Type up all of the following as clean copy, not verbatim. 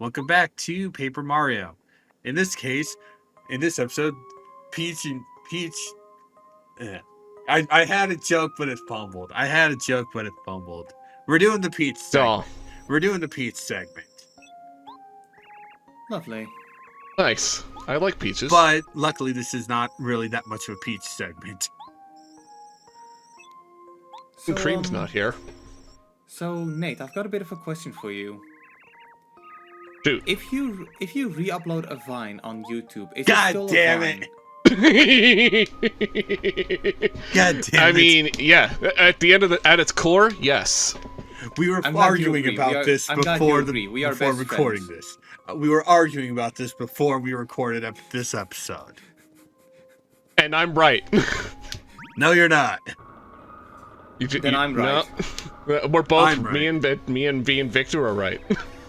Welcome back to Paper Mario. In this case, in this episode, Peach and Peach. eh. I had a joke, but it's fumbled. I had a joke, but it's fumbled. We're doing the Peach Oh, segment. We're doing the Peach segment. Lovely. nice. I like peaches. But luckily, this is not really that much of a Peach segment. So, Cream's not here. So Nate, I've got a bit of a question for you. Shoot. If you re-upload a Vine on YouTube, is it God still damn a it! Vine? God damn I it! mean, yeah. At its core, yes. We were I'm glad you arguing agree. about this I'm glad before you agree. We are before best recording friends. this. We were arguing about this before we recorded this episode. And I'm right. No, you're not. Then I'm right. No. We're both. I'm right. Me and V and Victor are right.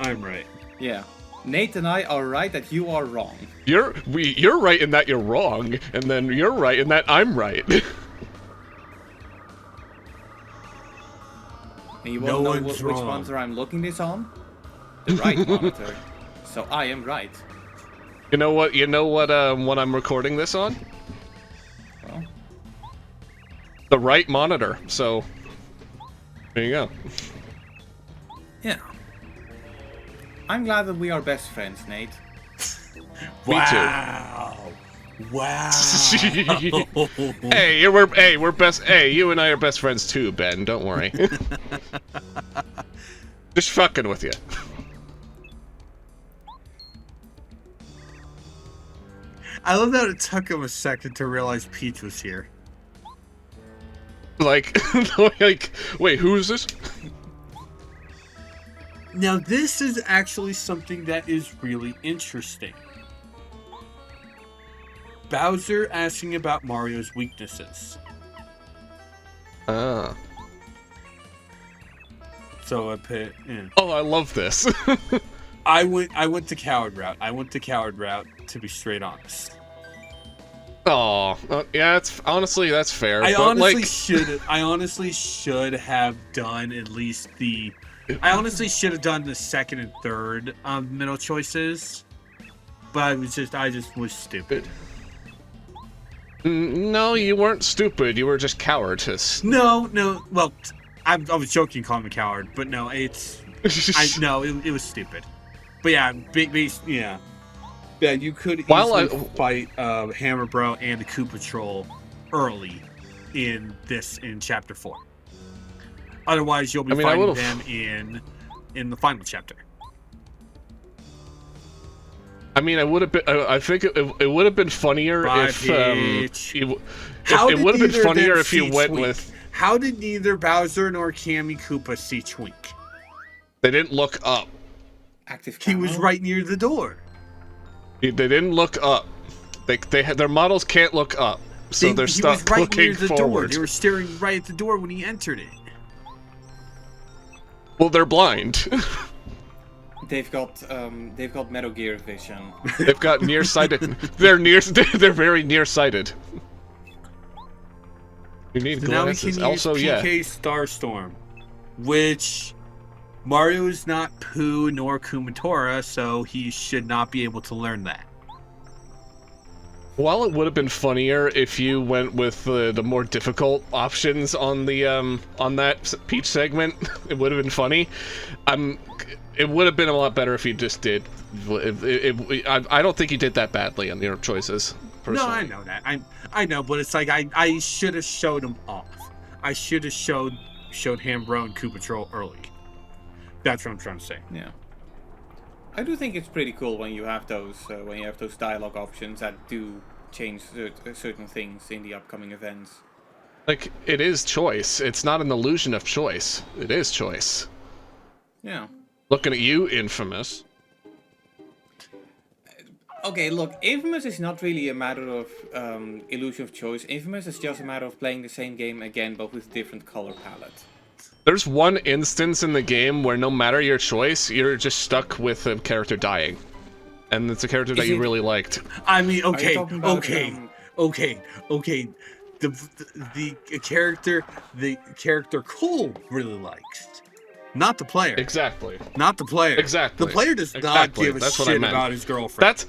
I'm right. Yeah. Nate and I are right that you are wrong. You're right in that you're wrong, and then you're right in that I'm right. And you No want to know one's which wrong. monitor I'm looking this on? The right monitor. So I am right. You know what? What I'm recording this on? Well, The right monitor. So there you go. yeah. I'm glad that we are best friends, Nate. Me Wow. Wow. Hey, we're best. Hey, you and I are best friends too, Ben. Don't worry. Just fucking with you. I love that it took him a second to realize Peach was here. Like, wait, who is this? Now, this is actually something that is really interesting. Bowser asking about Mario's weaknesses. Ah. So I put. Yeah. Oh, I love this. I went the coward route. I went the coward route, to be straight honest. Oh, yeah. It's honestly that's fair. I but honestly should have done at least the. I honestly should have done the second and third middle choices, but I just was stupid. No, you weren't stupid. You were just cowardice. No. Well, I was joking, calling him a coward, but no, it was stupid. But yeah, yeah. Yeah, you could easily fight Hammer Bro and the Koopa Troll early in chapter 4. Otherwise, you'll be fighting them in the final chapter. I mean, I would have been. I think it would have been funnier if it would have been funnier if you went with. How did neither Bowser nor Kammy Koopa see Twink? They didn't look up. Active He was right near the door. They didn't look up. They had their models can't look up, so they're stuck looking forward. They were staring right at the door when he entered it. Well, they're blind. They've got Metal Gear vision. They've got nearsighted. They're very nearsighted. You need So now we glasses. can Also, use yeah. PK Starstorm, which Mario is not Pooh nor Kumatora, so he should not be able to learn that. While it would have been funnier if you went with the more difficult options on the on that Peach segment, it would have been funny. It would have been a lot better if you just did. I don't think you did that badly on your choices. Personally. No, I know that. I know, but it's like I should have showed him off. I should have showed Hambro and Koopa Troll early. That's what I'm trying to say. Yeah. I do think it's pretty cool when you have those dialogue options that do change certain things in the upcoming events. Like, it is choice. It's not an illusion of choice. It is choice. Yeah. Looking at you, Infamous. Okay, look, Infamous is not really a matter of illusion of choice. Infamous is just a matter of playing the same game again, but with different color palette. There's one instance in the game where no matter your choice, you're just stuck with a character dying. And it's a character that you really liked. I mean, okay. The character Cole really likes. not the player. Exactly. Not the player. Exactly. The player does not give a shit about his girlfriend.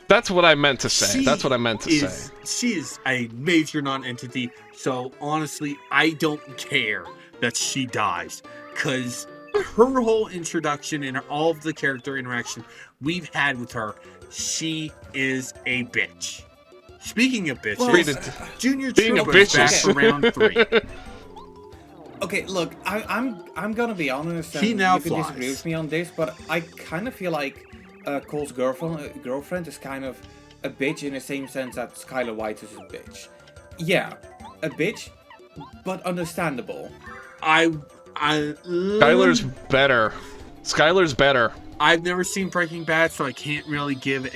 That's what I meant to say. That's what I meant to say. She is a major non-entity, so honestly, I don't care that she dies, because her whole introduction and all of the character interaction we've had with her, she is a bitch. Speaking of bitches, Junior Trooper is back for round 3. Okay, look, I'm gonna be honest, and He now you can flies. disagree with me on this, but I kind of feel like Cole's girlfriend is kind of a bitch in the same sense that Skylar White is a bitch. Yeah, a bitch, but understandable. Skylar's better. Skylar's better. I've never seen Breaking Bad, so I can't really give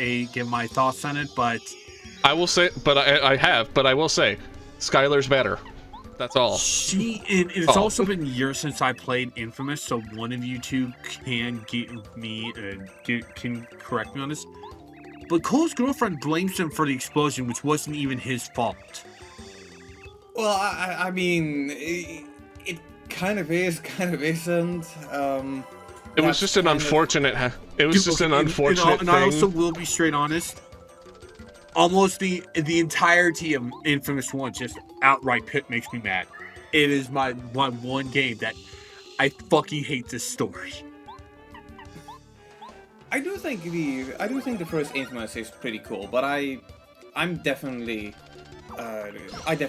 my thoughts on it, but I will say, but I will say, Skylar's better. That's all. It's also been years since I played Infamous, so one of you two can can correct me on this. But Cole's girlfriend blames him for the explosion, which wasn't even his fault. Well, I mean, it kind of is, kind of isn't. It was just an unfortunate. It was just an unfortunate thing. And I also will be straight honest. Almost the entirety of Infamous 1 just outright makes me mad. It is my one game that I fucking hate this story. I do think the first Infamous is pretty cool, but I definitely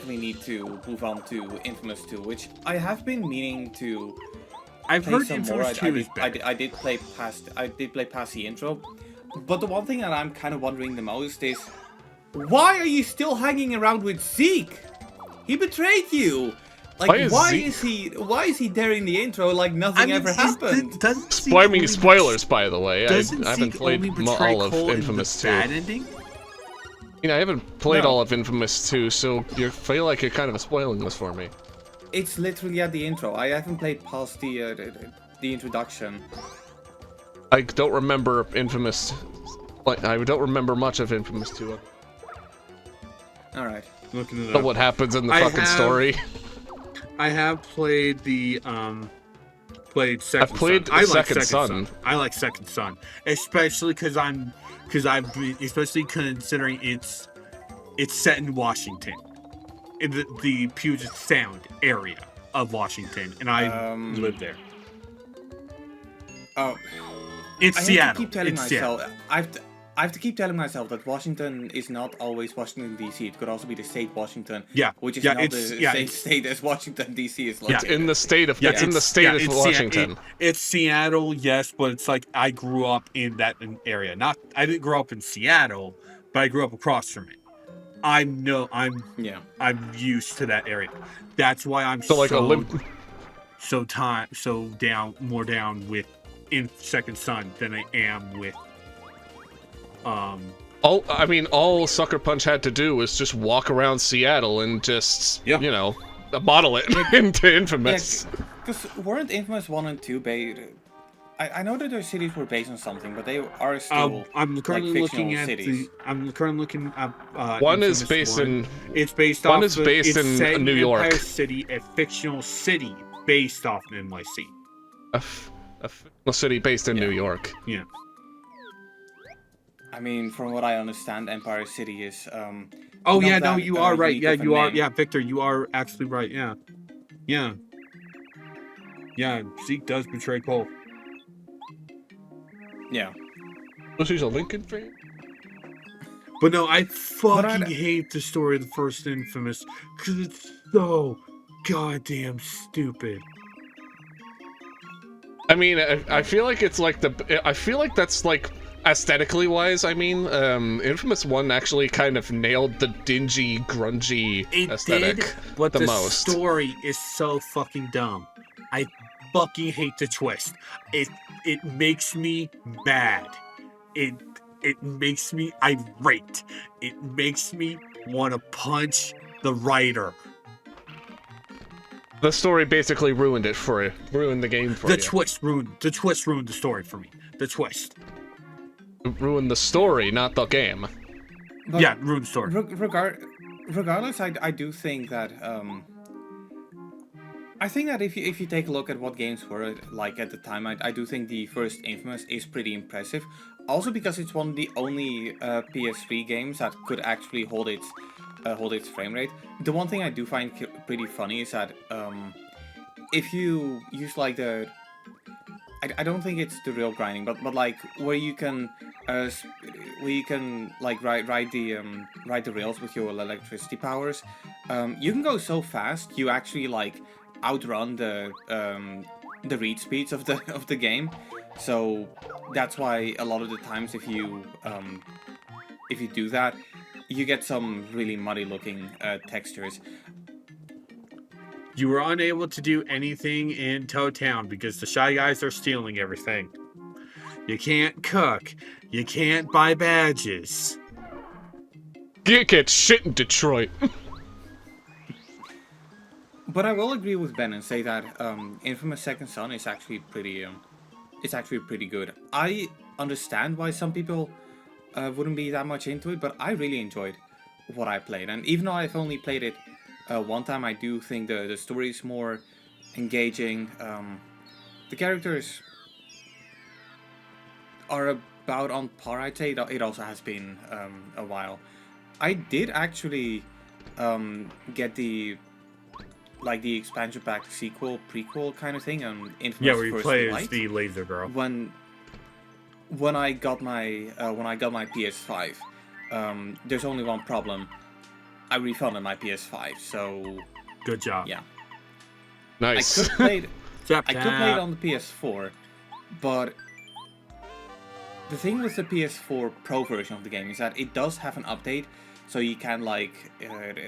need to move on to Infamous 2, which I have been meaning to. I've play heard some Infamous more. 2 is better. I did play past the intro, but the one thing that I'm kind of wondering the most is, why are you still hanging around with Zeke? He betrayed you. Like, why is he there in the intro like nothing ever happened? Spoilers, by the way. I haven't played all of Cole Infamous 2. Bad ending? I haven't played all of Infamous 2, so you feel like you're kind of spoiling this for me. It's literally at the intro. I haven't played past the introduction. I don't remember Infamous. I don't remember much of Infamous 2. All right. Looking it Know up. what happens in the fucking story. I have played the played Second Son. I've played Second Son. I like Second Son, especially especially considering it's set in Washington, in the Puget Sound area of Washington, and I live there. Oh, it's I Seattle. Have to keep telling it's myself, Seattle. I have to keep telling myself that Washington is not always Washington D.C. It could also be the state Washington. Yeah, which is not the same state as Washington D.C. is. It's in the state of Washington. It's Seattle, yes, but it's like I grew up in that area. I didn't grow up in Seattle, but I grew up across from it. I'm used to that area. That's why I'm more down with in Second Son than I am with all Sucker Punch had to do was just walk around Seattle and just bottle it into Infamous. Because weren't Infamous 1 and 2 based? I know that their cities were based on something, but they are still I'm currently looking at cities. One is based in. It's based one off. Is based in New York. Empire City, a fictional city based off NYC. A fictional city based in New York. Yeah. I mean, from what I understand, Empire City is. You are right. Yeah, you are. Yeah, Victor, you are actually right. Yeah. Zeke does betray Cole. Yeah. Was he a Lincoln fan? But no, I fucking hate the story of the first Infamous because it's so goddamn stupid. I mean, I feel like it's like I feel like that's like. Aesthetically wise, I mean, Infamous 1 actually kind of nailed the dingy, grungy aesthetic but the most. The story is so fucking dumb. I fucking hate the twist. It makes me mad. It makes me irate. It makes me want to punch the writer. The story basically ruined it for you. Ruined the game for you. The twist ruined the story for me. The twist. Ruined the story, not the game. But ruined the story. Regardless, I do think that I think that if you take a look at what games were like at the time, I do think the first Infamous is pretty impressive. Also because it's one of the only PS3 games that could actually hold its frame rate. The one thing I do find pretty funny is that if you use like I don't think it's the real grinding, but like where you can like ride the rails with your electricity powers, you can go so fast you actually like outrun the read speeds of the game. So that's why a lot of the times if you do that, you get some really muddy looking textures. You were unable to do anything in Toad Town because the Shy Guys are stealing everything. You can't cook. You can't buy badges. You get shit in Detroit. But I will agree with Ben and say that Infamous Second Son is actually pretty good. I understand why some people wouldn't be that much into it, but I really enjoyed what I played. And even though I've only played it one time, I do think the story is more engaging. The characters are about on par, I'd say. It also has been a while. I did actually get the expansion pack sequel, prequel kind of thing on Infamous Yeah, where you First play Light. as the laser girl. When I got my PS5, there's only one problem. I refunded my PS5, so Good job. yeah. Nice. I could play it on the PS4, but the thing with the PS4 Pro version of the game is that it does have an update, so you can like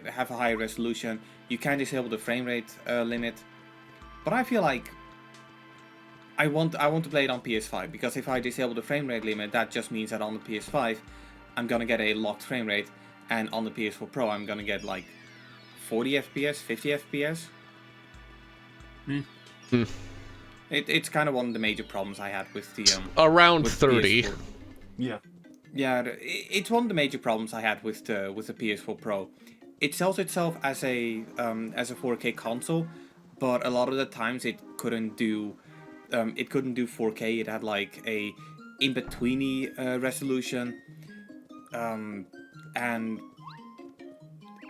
have a higher resolution. You can disable the frame rate limit, but I feel like I want to play it on PS5 because if I disable the frame rate limit, that just means that on the PS5 I'm gonna get a locked frame rate, and on the PS4 Pro I'm gonna get like 40 FPS, 50 FPS. It's kind of one of the major problems I had with the around with 30. PS4. Yeah. Yeah, it's one of the major problems I had with the PS4 Pro. It sells itself as a 4K console, but a lot of the times it couldn't do 4K. It had like a in-betweeny resolution, and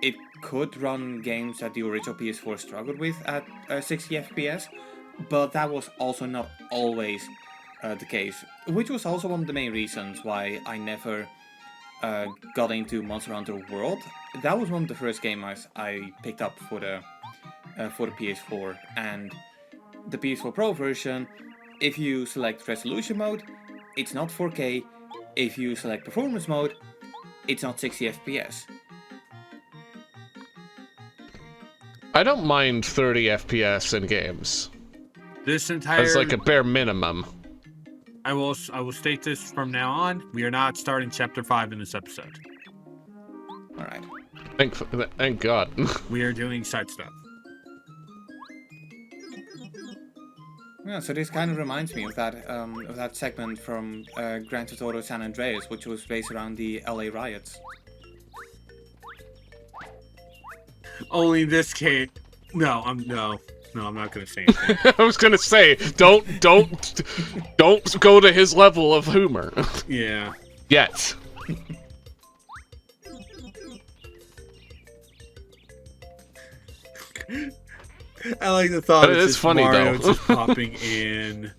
it could run games that the original PS4 struggled with at 60 FPS, but that was also not always the case, which was also one of the main reasons why I never got into Monster Hunter World. That was one of the first games I picked up for the PS4, and the PS4 Pro version, if you select resolution mode, it's not 4K. If you select performance mode, it's not 60 FPS. I don't mind 30 FPS in games. This entire... It's like a bare minimum. I will state this from now on. We are not starting Chapter 5 in this episode. Alright. Thank God. We are doing side stuff. Yeah, so this kind of reminds me of that segment from Grand Theft Auto San Andreas, which was based around the LA riots. Only this case... No, I'm not gonna say anything. I was gonna say, don't go to his level of humor. Yeah. Yet. I like the thought But of it is just funny, Mario though. just popping in,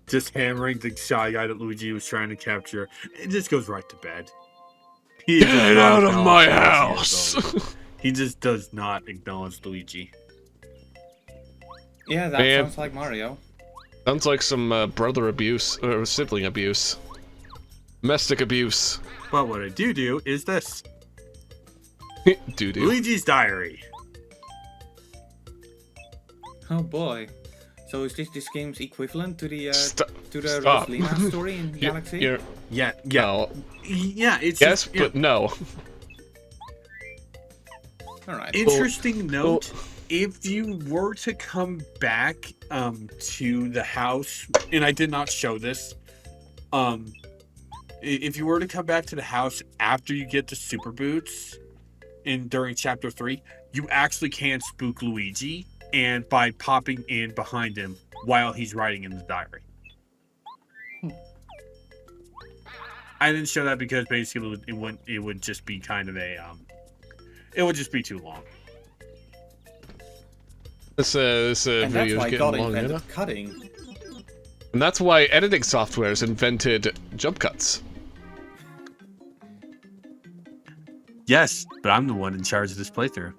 just hammering the Shy Guy that Luigi was trying to capture. It just goes right to bed. He does Get not out of my acknowledge house! Luigi. He just does not acknowledge Luigi. Yeah, that sounds like Mario. Sounds like some brother abuse, or sibling abuse. Domestic abuse. But what I do is this. Doo-doo. Luigi's Diary. Oh boy. So is this game's equivalent to the Stop. Rosalina story in Galaxy? Yeah. No. Yeah, it's Yes, just, but no. Alright. Interesting note, if you were to come back to the house, and I did not show this, if you were to come back to the house after you get the super boots during chapter 3, you actually can spook Luigi, and by popping in behind him while he's writing in the diary. I didn't show that because basically it would just be kind of a it would just be too long. This and that's video's why getting God long invented enough. cutting. And that's why editing softwares invented jump cuts. Yes, but I'm the one in charge of this playthrough.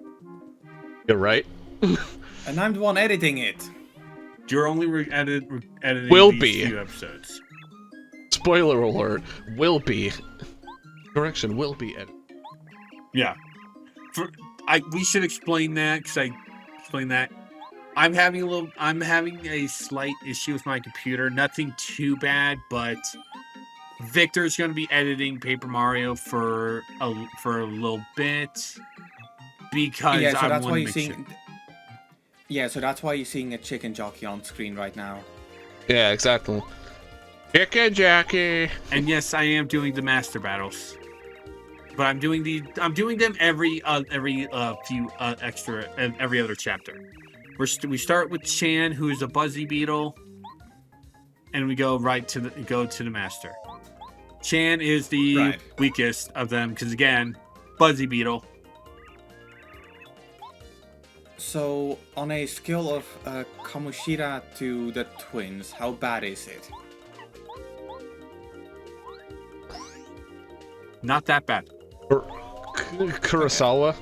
You're right. And I'm the one editing it. You're only editing Will these be. few episodes. Spoiler alert, will be. Correction, will be edited. Yeah. We should explain that, because I explained that. I'm having a slight issue with my computer. Nothing too bad, but Victor's going to be editing Paper Mario for a little bit because Yeah, so I that's want why to you're make seeing. sure. Yeah, so that's why you're seeing a chicken jockey on screen right now. Yeah, exactly. Chicken Jackie. And yes, I am doing the master battles, but I'm doing them every other chapter. We start with Chan, who is a Buzzy Beetle, and we go to the master. Chan is the weakest of them because again, Buzzy Beetle. So, on a scale of Kamoshida to the twins, how bad is it? Not that bad. Kurosawa.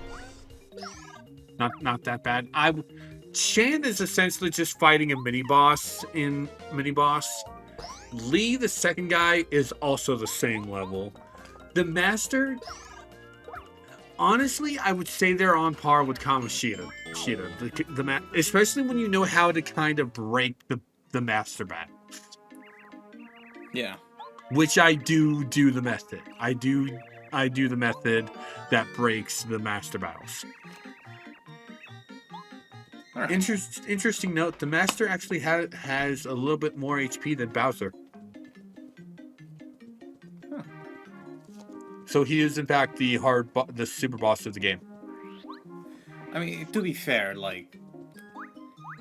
Not that bad. Chan is essentially just fighting a mini boss in mini boss. Lee, the second guy, is also the same level. The master, honestly, I would say they're on par with Kamoshida. Especially when you know how to kind of break the master battles. Yeah. Which I do the method. I do the method that breaks the master battles. Right. Interesting note, the master actually has a little bit more HP than Bowser. Huh. So he is in fact the super boss of the game. I mean, to be fair, like,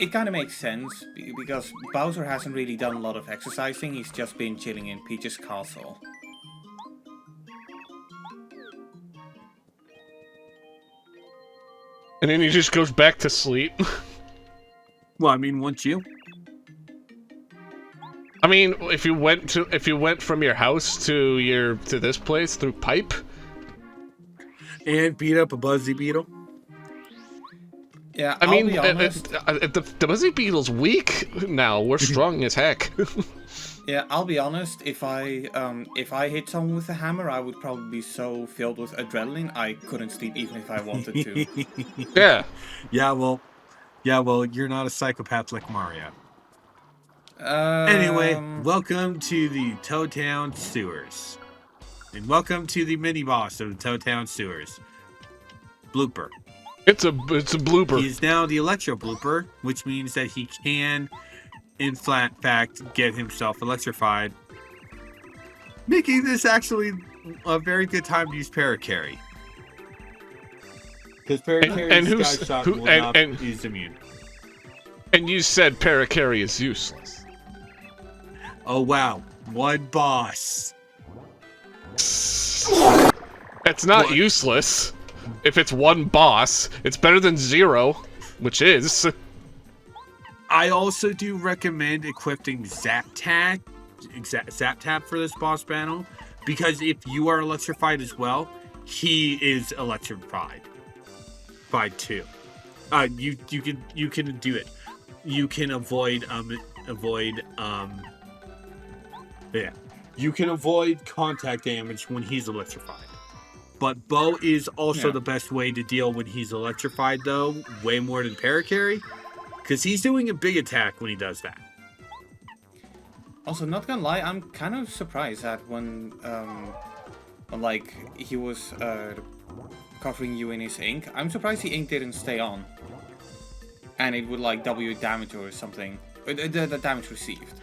it kind of makes sense, because Bowser hasn't really done a lot of exercising, he's just been chilling in Peach's castle. And then he just goes back to sleep. Well, I mean, wouldn't you? I mean, if you went from your house to this place through pipe, and beat up a Buzzy Beetle. Yeah, I mean, be honest. the Buzzy Beetle's weak now. We're strong as heck. Yeah, I'll be honest. If I hit someone with a hammer, I would probably be so filled with adrenaline I couldn't sleep even if I wanted to. Yeah. Yeah, well, you're not a psychopath like Mario. Anyway, welcome to the Toad Town Sewers. And welcome to the mini-boss of the Toad Town Sewers. Blooper. It's a blooper. He is now the Electro Blooper, which means that he can, in fact, get himself electrified. Making this actually a very good time to use Paracarry. Because Paracarry's Sky Shot will not is immune. And you said Paracarry is useless. Oh wow, one boss. It's not useless. If it's one boss, it's better than 0, which is. I also do recommend equipping Zap Tap for this boss battle, because if you are electrified as well, he is electrified. Too. You can do it. You can avoid you can avoid contact damage when he's electrified. But Bo is also the best way to deal when he's electrified, though, way more than Paracarry, because he's doing a big attack when he does that. Also, not gonna lie, I'm kind of surprised that when like, he was covering you in his ink, I'm surprised the ink didn't stay on. And it would, like, double your damage or something. The damage received.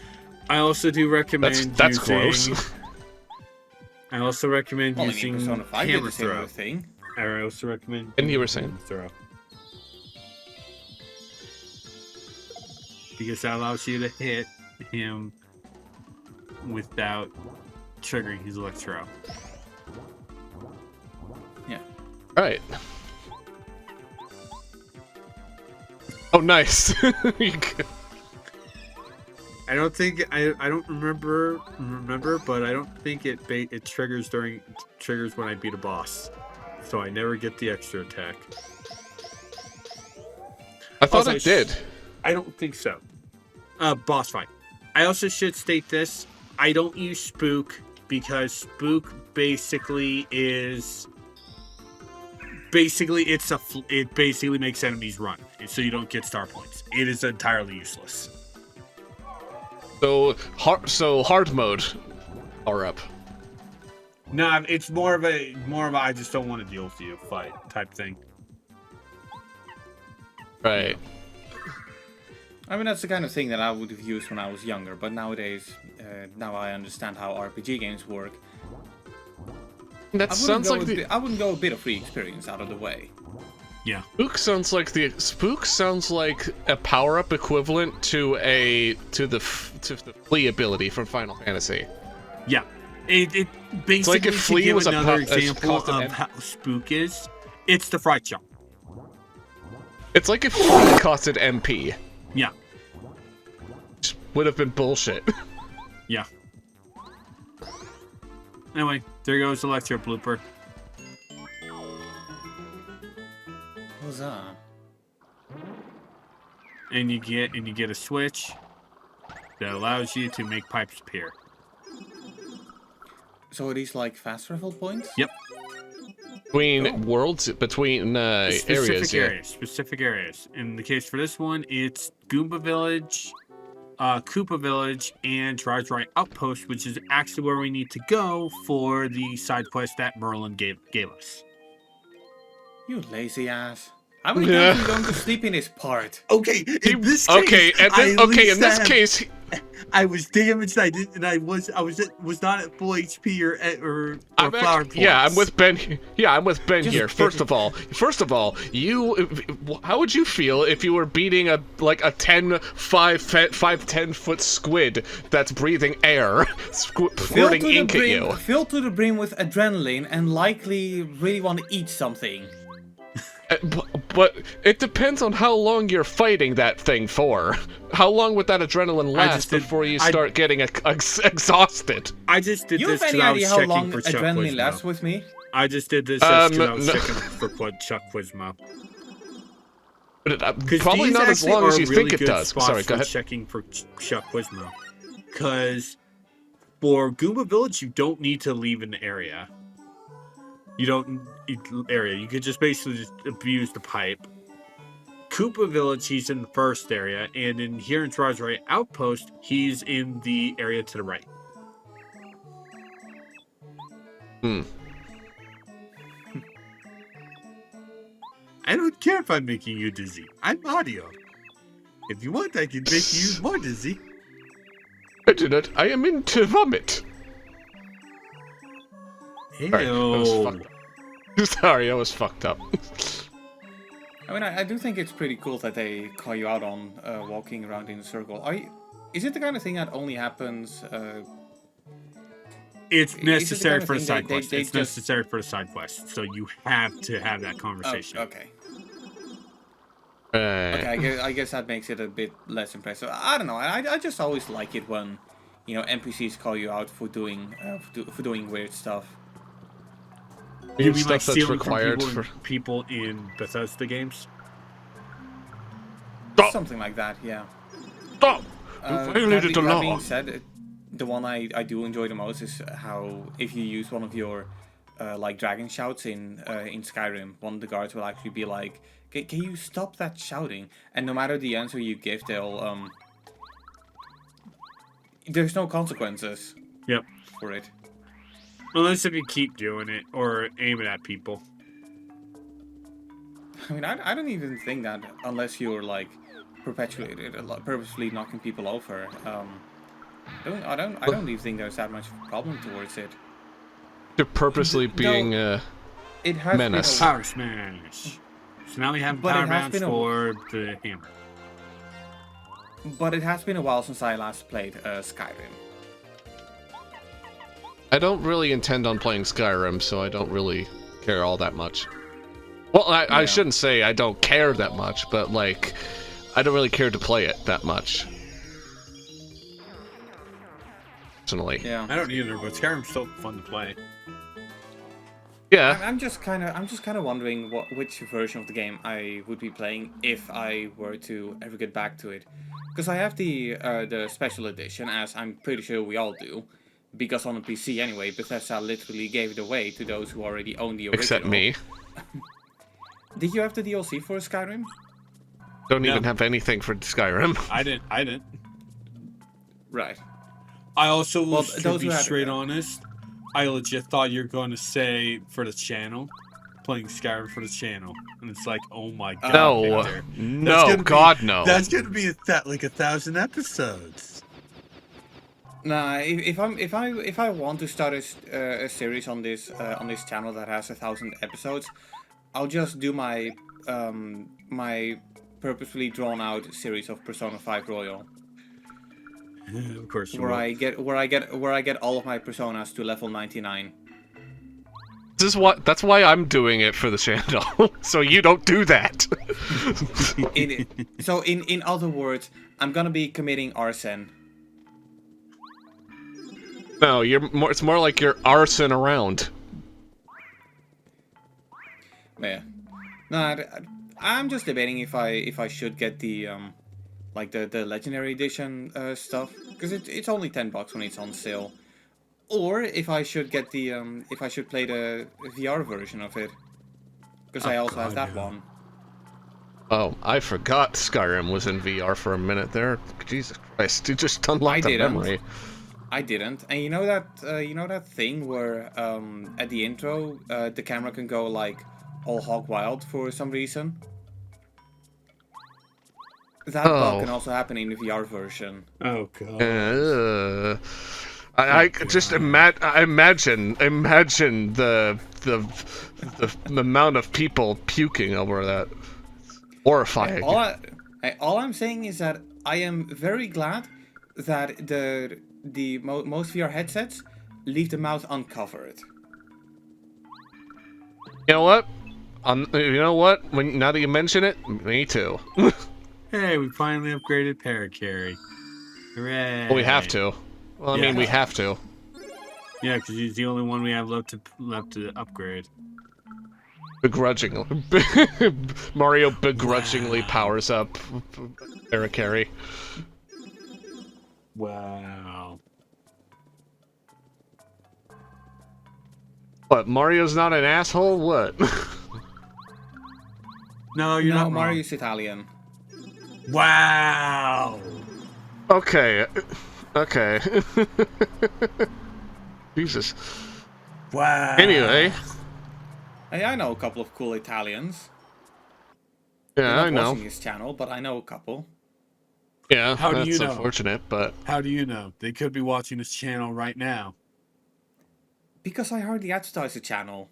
I also do recommend that's using... gross. I also recommend using Persona 5 Hammer did the same Throw. thing. I also recommend And you were saying? Throw. because that allows you to hit him without triggering his electro. Yeah. Right. Oh, nice. I don't think I don't remember, but I don't think it triggers when I beat a boss, so I never get the extra attack. I thought Also, it did. I don't think so. Boss fight. I also should state this: I don't use Spook because Spook basically makes enemies run, so you don't get star points. It is entirely useless. So hard mode, power up. No, it's more of a I just don't want to deal with you fight type thing. Right. I mean, that's the kind of thing that I would have used when I was younger, but nowadays, now I understand how RPG games work. That sounds like I wouldn't go a bit of free experience out of the way. Yeah. Spook sounds like a power-up equivalent to the Flee ability from Final Fantasy. Yeah. It basically, it's like if Flee was another example of how Spook is, it's the fright jump. It's like if Flee costed MP. Yeah. Which would have been bullshit. Yeah. Anyway, there goes the Electro blooper. What's that? And you get a switch that allows you to make pipes appear. So are these like fast travel points? Yep. Between worlds, between areas. Specific areas. In the case for this one, it's Goomba Village, Koopa Village, and Rajrai Outpost, which is actually where we need to go for the side quest that Merlin gave us. You lazy ass. How many times are you going to sleep in this part? Okay, in this case, in this case, I was damaged. I was not at full HP or flower points. Yeah, I'm with Ben. Yeah, I'm with Ben here. First of all, how would you feel if you were beating a 10 foot squid that's breathing air, squirting ink at you? Filled to the brim with adrenaline and likely really want to eat something. But it depends on how long you're fighting that thing for. How long would that adrenaline last before you start getting exhausted? I just did this because I was checking long for Chuck adrenaline Quizmo. lasts with me? I just did this because I was checking for Chuck Quizmo. Probably not as long as you think it does. Sorry, go ahead. Checking for Chuck Quizmo. Because for Goomba Village, you don't need to leave an area. You could just basically just abuse the pipe. Koopa Village, he's in the first area, and in Errands Rajrai Outpost, he's in the area to the right. I don't care if I'm making you dizzy. I'm audio. If you want, I can make you more dizzy. Internet, I am into vomit. Sorry, I was fucked up. I mean, I do think it's pretty cool that they call you out on walking around in a circle. Is it the kind of thing that only happens? It's necessary for the side quest. It's necessary for the side quest, so you have to have that conversation. Oh, okay. Okay, I guess that makes it a bit less impressive. I don't know. I just always like it when, NPCs call you out for doing weird stuff. You mean like stealing from people in Bethesda games? Stop. Something like that, yeah. Stop! You violated the law. That being said, the one I do enjoy the most is how if you use one of your like dragon shouts in Skyrim, one of the guards will actually be like, "Can you stop that shouting?" And no matter the answer you give, they'll there's no consequences. Yep. For it. Unless if you keep doing it or aim it at people. I mean, I don't even think that unless you're like purposely knocking people over. I don't even think there's that much problem towards it. You're purposely being a menace. Power smash. So now we have power bounce for the hammer. but it has been a while since I last played Skyrim. I don't really intend on playing Skyrim, so I don't really care all that much. Well, I shouldn't say I don't care that much, but, like, I don't really care to play it that much. Personally. Yeah. I don't either, but Skyrim's still fun to play. Yeah. I'm just kind of wondering which version of the game I would be playing if I were to ever get back to it, because I have the special edition, as I'm pretty sure we all do, because on the PC anyway, Bethesda literally gave it away to those who already own the original. Except me. Did you have the DLC for Skyrim? Don't even have anything for Skyrim. I didn't. Right. I also, Well, to be straight honest, I legit thought you were going to say for the channel, playing Skyrim for the channel, and it's like, oh my god. No, Victor. no, God, no. That's gonna be like 1,000 episodes. Nah, if I want to start a series on this channel that has 1,000 episodes, I'll just do my my purposefully drawn out series of Persona 5 Royal. Of course. Where I get all of my personas to level 99. That's why I'm doing it for the channel. So you don't do that. In other words, I'm gonna be committing arson. No, it's more like you're arson around. Yeah. No, I'm just debating if I should get the like the legendary edition stuff, because it's only $10 when it's on sale, or if I should get the if I should play the VR version of it, because I also have that one. Oh, I forgot Skyrim was in VR for a minute there. Jesus Christ, you just unlocked the memory. I didn't, and you know that thing where at the intro the camera can go like all hog wild for some reason. That bug can also happen in the VR version. Oh god. I just imagine the amount of people puking over that. Horrifying. All I'm saying is that I am very glad that most VR headsets leave the mouth uncovered. You know what? Now that you mention it, me too. Hey, we finally upgraded Paracarry. Hooray! Well, we have to. Well, I mean, we have to. Yeah, because he's the only one we have left to upgrade. Begrudgingly. Mario begrudgingly powers up Paracarry. Wow. What, Mario's not an asshole? What? No, you're not. Mario's Italian. Wow. Okay. Jesus. Wow. Anyway. Hey, I know a couple of cool Italians. Yeah, I know. I'm not watching his channel, but I know a couple. Yeah, how do you know? That's unfortunate, but... How do you know? They could be watching this channel right now. Because I hardly advertise the channel.